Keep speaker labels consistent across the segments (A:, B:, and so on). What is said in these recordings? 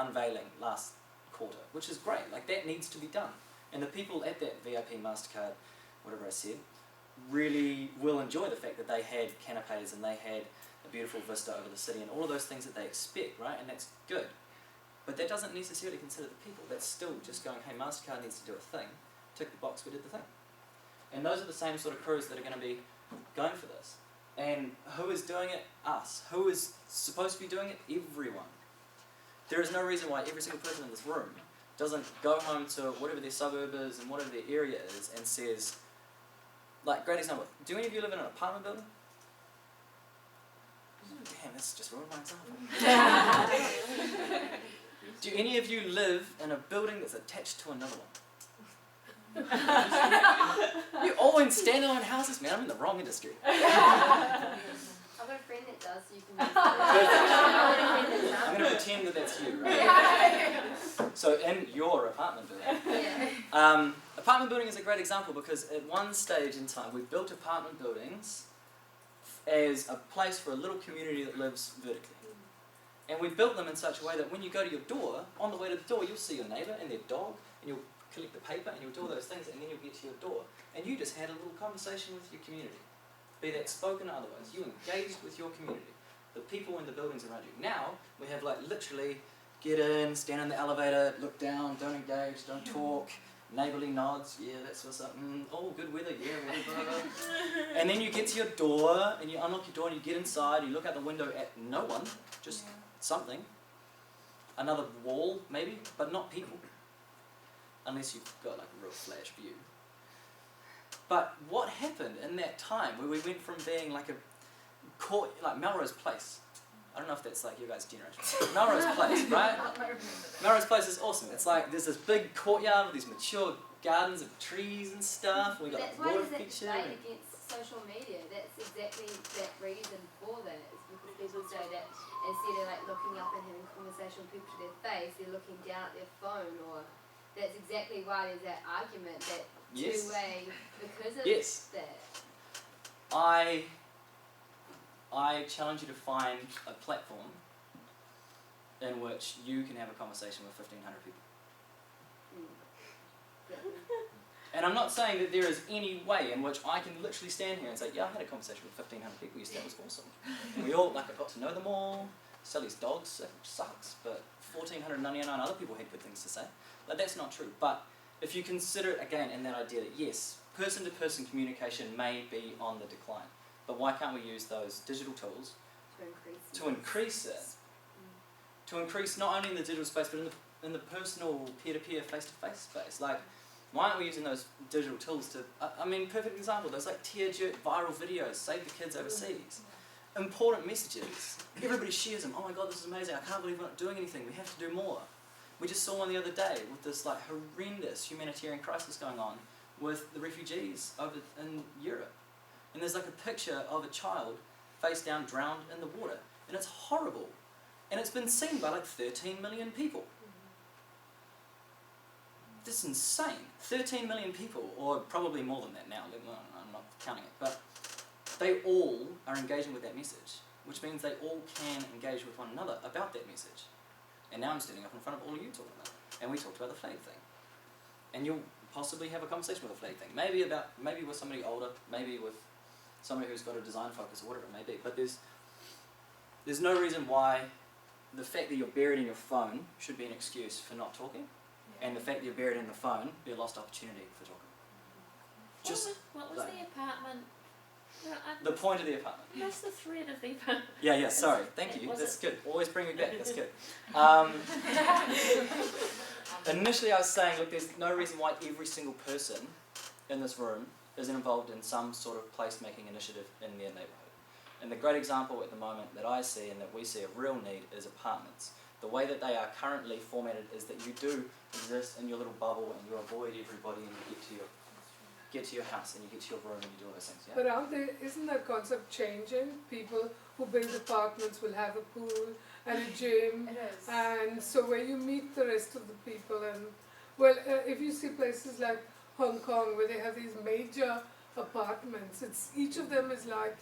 A: unveiling last quarter, which is great. Like, that needs to be done. And the people at that VIP MasterCard, whatever I said, really will enjoy the fact that they had canapes and they had a beautiful vista over the city and all of those things that they expect, right? And that's good. But that doesn't necessarily consider the people. That's still just going, hey, MasterCard needs to do a thing. Tick the box, we did the thing. And those are the same sort of crews that are going to be going for this. And who is doing it? Us. Who is supposed to be doing it? Everyone. There is no reason why every single person in this room doesn't go home to whatever their suburb is and whatever their area is and says, like, great example, do any of you live in an apartment building? Damn, this just ruined my example. Do any of you live in a building that's attached to another one? You all in standalone houses, man. I'm in the wrong industry.
B: I've got a friend that does, so you can
A: I'm going to pretend that that's you, right? So in your apartment building.
B: Yeah.
A: Apartment building is a great example because at one stage in time we built apartment buildings as a place for a little community that lives vertically. And we built them in such a way that when you go to your door, on the way to the door you'll see your neighbour and their dog, and you'll collect the paper and you'll do all those things, and then you'll get to your door. And you just had a little conversation with your community. Be that spoken or otherwise. You engaged with your community. The people in the buildings around you. Now, we have like literally get in, stand in the elevator, look down, don't engage, don't talk, neighbourly nods, yeah, that's what's up, oh, good weather, yeah, whatever. And then you get to your door, and you unlock your door, and you get inside, you look out the window at no one, just something. Another wall, maybe, but not people. Unless you've got like a real flash view. But what happened in that time where we went from being like a court, like Melrose Place? I don't know if that's like your guys' generation. Melrose Place, right? Melrose Place is awesome. It's like there's this big courtyard with these mature gardens of trees and stuff. We got
B: That's
A: like
B: why
A: water
B: there's that
A: feature.
B: debate against social media. That's exactly that reason for that. It's because people say that instead of like looking up and having conversation with people to their face, they're looking down at their phone, or that's exactly why there's that argument, that two-way, because of that.
A: I challenge you to find a platform in which you can have a conversation with 1,500 people. And I'm not saying that there is any way in which I can literally stand here and say, yeah, I had a conversation with 1,500 people, yes, that was awesome. And we all, like, I got to know them all. Sally's dog sucks, but 1,499 other people had good things to say. Like, that's not true. But if you consider it again in that idea that, yes, person-to-person communication may be on the decline, but why can't we use those digital tools to increase it? To increase not only in the digital space, but in the personal, peer-to-peer, face-to-face space. Like, why aren't we using those digital tools to, I mean, perfect example, those like tear-jerk viral videos, save the kids overseas. Important messages. Everybody shares them. Oh my God, this is amazing. I can't believe we're not doing anything. We have to do more. We just saw one the other day with this like horrendous humanitarian crisis going on with the refugees over in Europe. And there's like a picture of a child face down, drowned in the water. And it's horrible. And it's been seen by like 13 million people. This is insane. 13 million people, or probably more than that now. I'm not counting it. But they all are engaging with that message, which means they all can engage with one another about that message. And now I'm standing up in front of all of you talking about it. And we talked about the flag thing. And you'll possibly have a conversation with the flag thing. Maybe with somebody older, maybe with somebody who's got a design focus or whatever it may be. But there's no reason why the fact that you're buried in your phone should be an excuse for not talking. And the fact that you're buried in the phone be a lost opportunity for talking.
C: What was the apartment? No,
A: the point of the apartment.
C: That's the thread of the apartment.
A: Yeah, sorry. Thank you. That's good. Always bring me back. That's good. Initially I was saying, look, there's no reason why every single person in this room isn't involved in some sort of place-making initiative in their neighbourhood. And the great example at the moment that I see and that we see a real need is apartments. The way that they are currently formatted is that you do exist in your little bubble and you avoid everybody and you get to your house and you get to your room and you do all those things. Yeah?
D: But isn't that concept changing? People who build apartments will have a pool and a gym, and so where you meet the rest of the people. And well, if you see places like Hong Kong where they have these major apartments, each of them is like,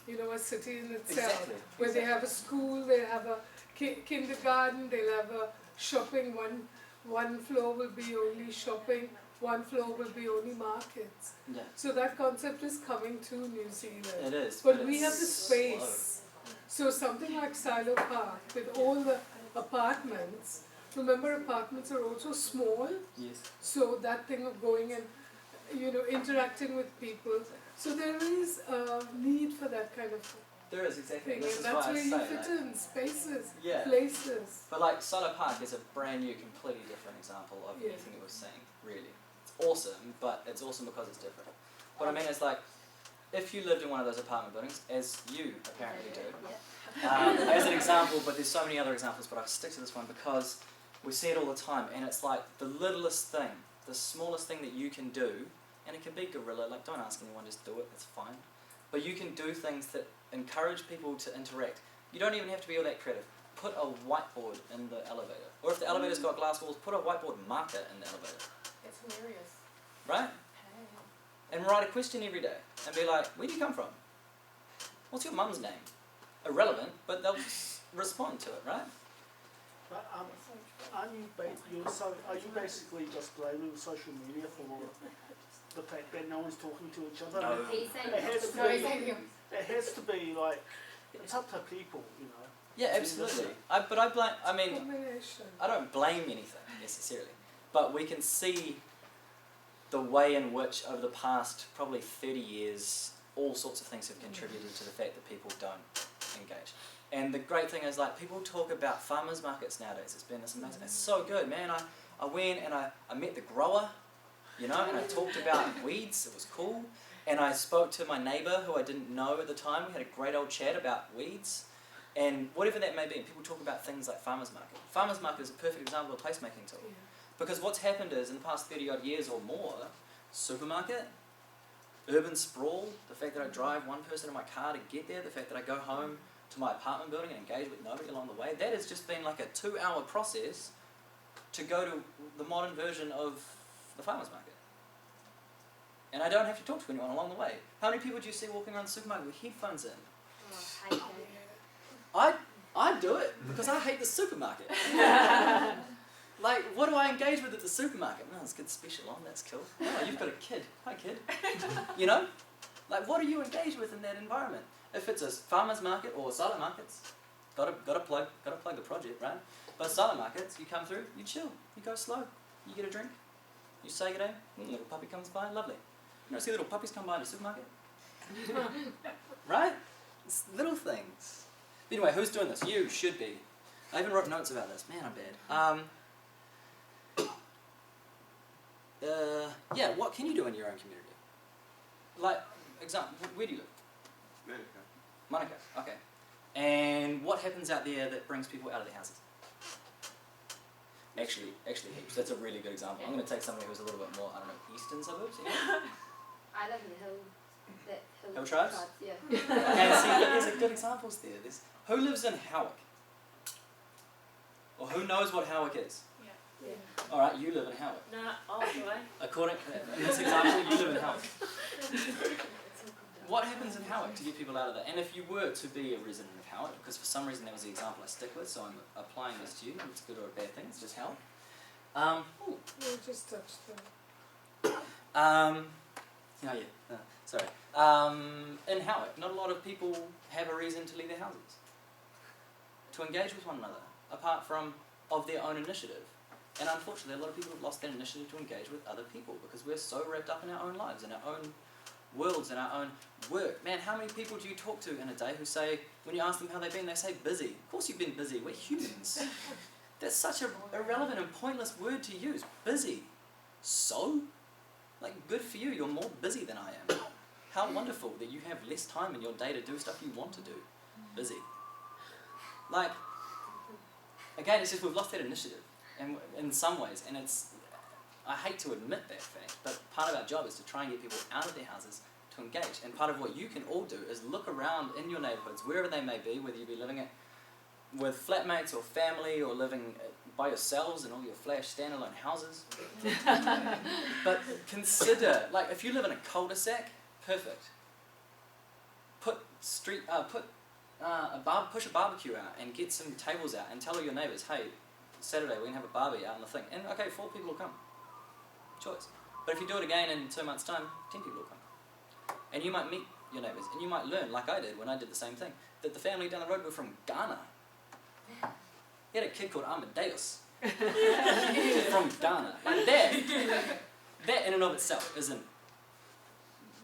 D: a city in itself.
A: Exactly.
D: Where they have a school, they have a kindergarten, they'll have a shopping, one floor will be only shopping, one floor will be only markets.
A: Yeah,
D: So that concept is coming to New Zealand.
A: it is.
D: But we
A: it's
D: have the space. So something like Silo Park with all the apartments. Remember, apartments are also small.
A: slow. Yes.
D: So that thing of going and interacting with people. So there is a need for that kind of
A: There is, exactly.
D: thing,
A: This
D: and
A: is
D: that's
A: why I
D: where you
A: say,
D: fit
A: like,
D: in spaces,
A: yeah.
D: places.
A: But like Silo Park is a brand new, completely different example of
D: Yeah.
A: anything that we're seeing, really. It's awesome, but it's awesome because it's different. What I mean is like, if you lived in one of those apartment buildings, as you apparently do, as an example, but there's so many other examples, but I'll stick to this one because we see it all the time, and it's like the littlest thing, the smallest thing that you can do, and it can be guerrilla, like don't ask anyone, just do it, it's fine. But you can do things that encourage people to interact. You don't even have to be all that creative. Put a whiteboard in the elevator. Or if the elevator's got glass walls, put a whiteboard marker in the elevator.
C: It's hilarious.
A: Right? And write a question every day. And be like, where do you come from? What's your mum's name? Irrelevant, but they'll respond to it, right?
E: But are you basically just blaming social media for the fact that no one's talking to each other?
A: No.
B: He's saying
E: It has to
B: no,
E: be-
B: he's saying
E: It has to be like, it's up to people, you know.
A: Yeah, absolutely. I
D: Combination.
A: I don't blame anything necessarily, but we can see the way in which over the past probably 30 years all sorts of things have contributed to the fact that people don't engage. And the great thing is, like, people talk about farmers markets nowadays. It's been this amazing, it's so good, man. I went and I met the grower, you know, and I talked about weeds. It was cool. And I spoke to my neighbour who I didn't know at the time. We had a great old chat about weeds and whatever that may be. And people talk about things like farmers market. Farmers market is a perfect example of a placemaking tool.
D: Yeah.
A: Because what's happened is, in the past 30 odd years or more, supermarket, urban sprawl, the fact that I drive one person in my car to get there, the fact that I go home to my apartment building and engage with nobody along the way, that has just been like a 2-hour process to go to the modern version of the farmer's market. And I don't have to talk to anyone along the way. How many people do you see walking around the supermarket with headphones in?
B: Oh, hate that.
A: I do it because I hate the supermarket. Like, what do I engage with at the supermarket? Oh, it's good special on, that's cool. Oh, you've got a kid. Hi, kid. You know? Like, what do you engage with in that environment? If it's a farmer's market or silent markets, gotta plug the project, right? But silent markets, you come through, you chill, you go slow, you get a drink, you say good day, little puppy comes by, lovely. You don't see little puppies come by in a supermarket? Right? It's little things. Anyway, who's doing this? You should be. I even wrote notes about this. Man, I'm bad. Yeah, what can you do in your own community? Like, example, where do you live? Monica, okay. And what happens out there that brings people out of their houses? Actually heaps. That's a really good example. I'm going to take somebody who's a little bit more, I don't know, eastern suburbs? Yeah?
B: I live in the
A: Hill tribes?
B: Yeah.
A: Okay, see, there's good examples there. Who lives in Howick? Or who knows what Howick is?
B: Yeah.
A: Alright, you live in Howick.
C: No, all the way.
A: According in this example, you live in Howick. What happens in Howick to get people out of that? And if you were to be a resident of Howick, because for some reason that was the example I stick with, so I'm applying this to you, it's a good or a bad thing, it's just how.
D: No, just touch them.
A: Sorry. In Howick, not a lot of people have a reason to leave their houses. To engage with one another, apart from of their own initiative. And unfortunately, a lot of people have lost that initiative to engage with other people because we're so wrapped up in our own lives, in our own worlds, in our own work. Man, how many people do you talk to in a day who say, when you ask them how they've been, they say busy. Of course you've been busy, we're humans. That's such an irrelevant and pointless word to use. Busy. So? Like, good for you, you're more busy than I am. How wonderful that you have less time in your day to do stuff you want to do. Busy. Like, again, it's just we've lost that initiative, and in some ways, and I hate to admit that fact, but part of our job is to try and get people out of their houses to engage, and part of what you can all do is look around in your neighbourhoods, wherever they may be, whether you be living with flatmates or family, or living by yourselves in all your flash standalone houses. But consider, like, if you live in a cul-de-sac, perfect. Put push a barbecue out and get some tables out and tell all your neighbours, hey, Saturday we're going to have a barbie out on the thing. And okay, 4 people will come. Choice. But if you do it again in 2 months' time, 10 people will come. And you might meet your neighbours, and you might learn, like I did when I did the same thing, that the family down the road were from Ghana. He had a kid called Amadeus. From Ghana. Like that in and of itself isn't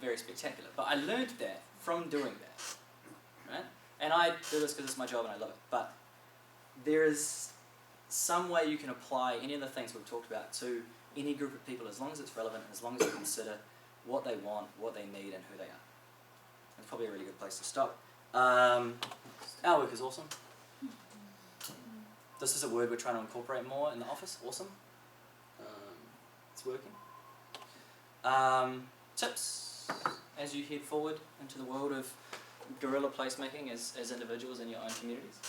A: very spectacular. But I learned that from doing that. Right? And I do this because it's my job and I love it. But there is some way you can apply any of the things we've talked about to any group of people as long as it's relevant and as long as you consider what they want, what they need, and who they are. It's probably a really good place to stop. Our work is awesome. This is a word we're trying to incorporate more in the office. Awesome. It's working. Tips as you head forward into the world of guerrilla placemaking as individuals in your own communities.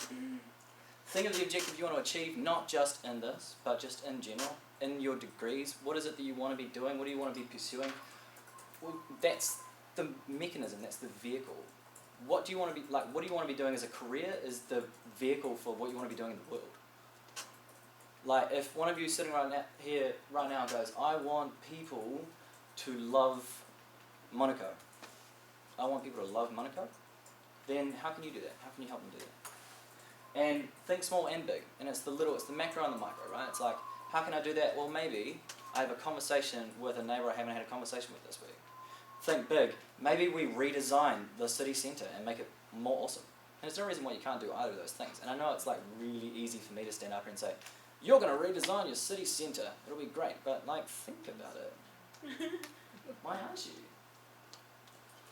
A: Think of the objective you want to achieve, not just in this, but just in general. In your degrees, what is it that you want to be doing? What do you want to be pursuing? Well, that's the mechanism, that's the vehicle. What do you want to be like? What do you want to be doing as a career is the vehicle for what you want to be doing in the world. Like, if one of you sitting right now goes, I want people to love Monaco. I want people to love Monaco. Then how can you do that? How can you help them do that? And think small and big. And it's the macro and the micro, right? It's like, how can I do that? Well, maybe I have a conversation with a neighbour I haven't had a conversation with this week. Think big. Maybe we redesign the city centre and make it more awesome. And there's no reason why you can't do either of those things. And I know it's like really easy for me to stand up here and say, you're going to redesign your city centre. It'll be great. But like, think about it. Why aren't you?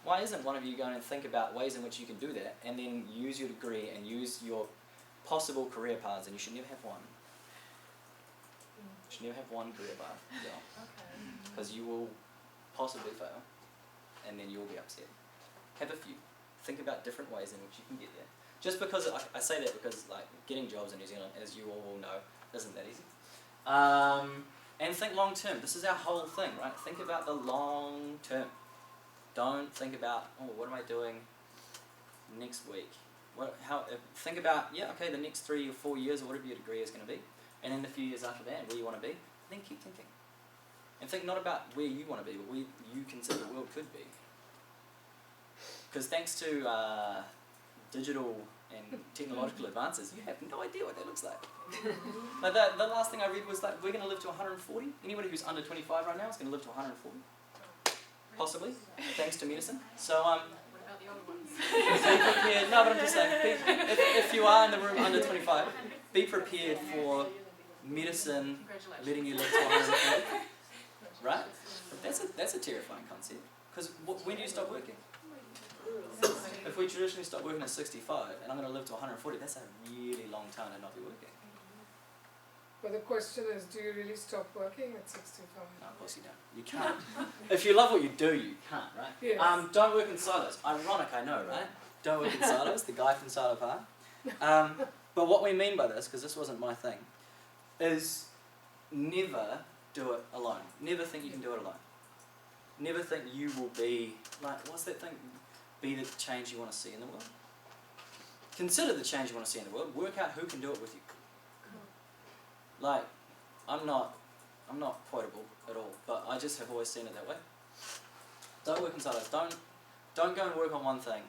A: Why isn't one of you going to think about ways in which you can do that and then use your degree and use your possible career paths? And you should never have one. You should never have one career path. Because you will possibly fail. And then you'll be upset. Have a few. Think about different ways in which you can get there. Just because, I say that because like getting jobs in New Zealand, as you all will know, isn't that easy. And think long term. This is our whole thing, right? Think about the long term. Don't think about, oh, what am I doing next week? Think about, the next 3 or 4 years or whatever your degree is going to be. And then the few years after that, where you want to be. Then keep thinking. And think not about where you want to be, but where you consider the world could be. Because thanks to digital and technological advances, you have no idea what that looks like. Like the last thing I read was like, we're going to live to 140. Anybody who's under 25 right now is going to live to 140. Possibly, thanks to medicine. So,
C: What about the other ones?
A: be prepared. No, but I'm just saying, if you are in the room under 25, be prepared for medicine letting you live to 140. Right? That's a terrifying concept. Because when do you stop working? If we traditionally stop working at 65 and I'm going to live to 140, that's a really long time to not be working.
D: But the question is, do you really stop working at 65?
A: No, of course you don't. You can't. If you love what you do, you can't, right?
D: Yes.
A: Don't work in silos. Ironic, I know, right? Don't work in silos, the guy from Silo Park. But what we mean by this, because this wasn't my thing, is never do it alone. Never think you can do it alone. Never think you will be, like, what's that thing? Be the change you want to see in the world. Consider the change you want to see in the world. Work out who can do it with you. Like, I'm not quotable at all, but I just have always seen it that way. Don't work in silos. Don't go and work on one thing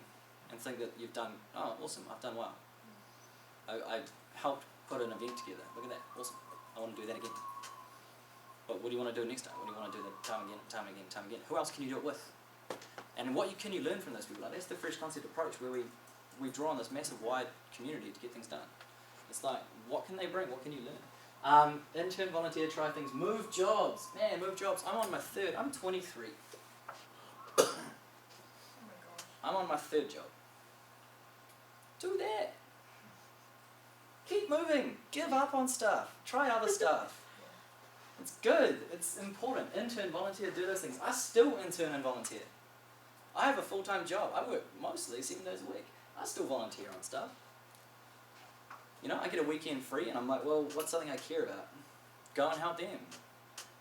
A: and think that you've done, oh, awesome, I've done well. I helped put an event together. Look at that, awesome. I want to do that again. But what do you want to do next time? What do you want to do the time again? Who else can you do it with? And can you learn from those people? Like, that's the fresh concept approach where we draw on this massive wide community to get things done. It's like, what can they bring? What can you learn? Intern, volunteer, try things. Move jobs. Man, move jobs. I'm on my third. I'm 23.
C: Oh my gosh.
A: I'm on my third job. Do that. Keep moving. Give up on stuff. Try other stuff. It's good. It's important. Intern, volunteer, do those things. I still intern and volunteer. I have a full-time job. I work mostly 7 days a week. I still volunteer on stuff. You know, I get a weekend free and I'm like, well, what's something I care about? Go and help them.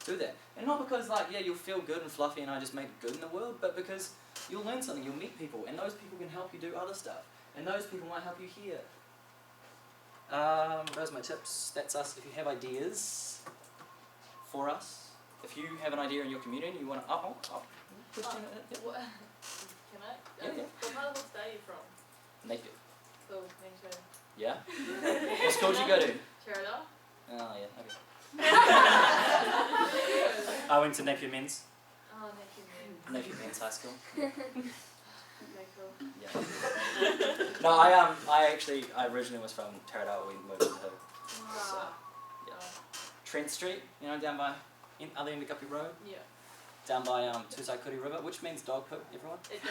A: Do that. And not because, like, yeah, you'll feel good and fluffy and I just made good in the world, but because you'll learn something, you'll meet people, and those people can help you do other stuff. And those people might help you here. Those are my tips. That's us. If you have ideas for us, if you have an idea in your community and you want to question it.
C: What? Can I?
A: Yeah, yeah.
C: What part of the state are you from?
A: Napier.
C: Cool, thanks for
A: Yeah? What school did you go to?
C: Cherada.
A: Oh, yeah, okay. I went to Napier Men's.
C: Oh, thank you, man.
A: Napier Men's High School.
C: Okay, cool.
A: Yeah. No, I originally was from Taradale. We moved to So,
C: Wow.
A: yeah. Trent Street, you know, down by other end of Guppy Road,
C: Yeah.
A: down by Tusaikuri River, which means dog poop, everyone.
C: It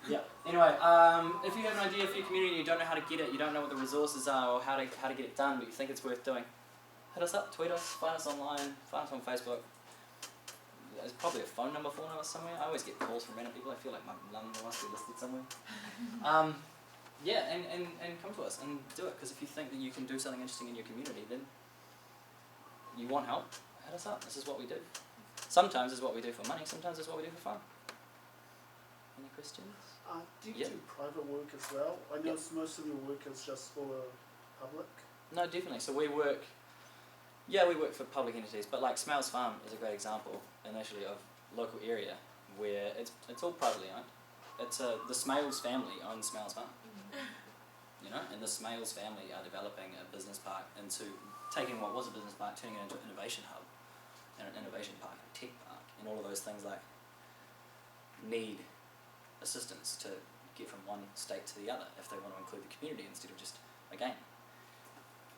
A: Yeah. Anyway, if you have an idea for your community and you don't know how to get it, you don't know what the resources are or how to get it done, but you think it's worth doing, hit us up, tweet us, find us online, find us on Facebook. There's probably a phone number for us somewhere. I always get calls from random people. I feel like my number must be listed somewhere. Yeah, and come to us and do it, because if you think that you can do something interesting in your community, then you want help, hit us up. This is what we do. Sometimes it's what we do for money, sometimes it's what we do for fun. Any questions?
E: Do you
A: Yeah.
E: do private work as well? I know most of your work is just for the public.
A: No, definitely. So we work for public entities, but like Smales Farm is a great example initially of local area where it's all privately owned. It's the Smales family owns Smales Farm, you know, and the Smales family are developing a business park into taking what was a business park, turning it into an innovation hub, and an innovation park, a tech park, and all of those things like need assistance to get from one state to the other if they want to include the community instead of just, again,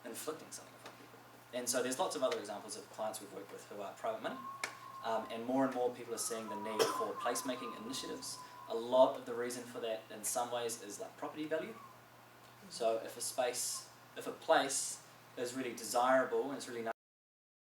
A: inflicting something upon people. And so there's lots of other examples of clients we've worked with who are private money, and more people are seeing the need for placemaking initiatives. A lot of the reason for that in some ways is like property value. So if a place is really desirable and it's really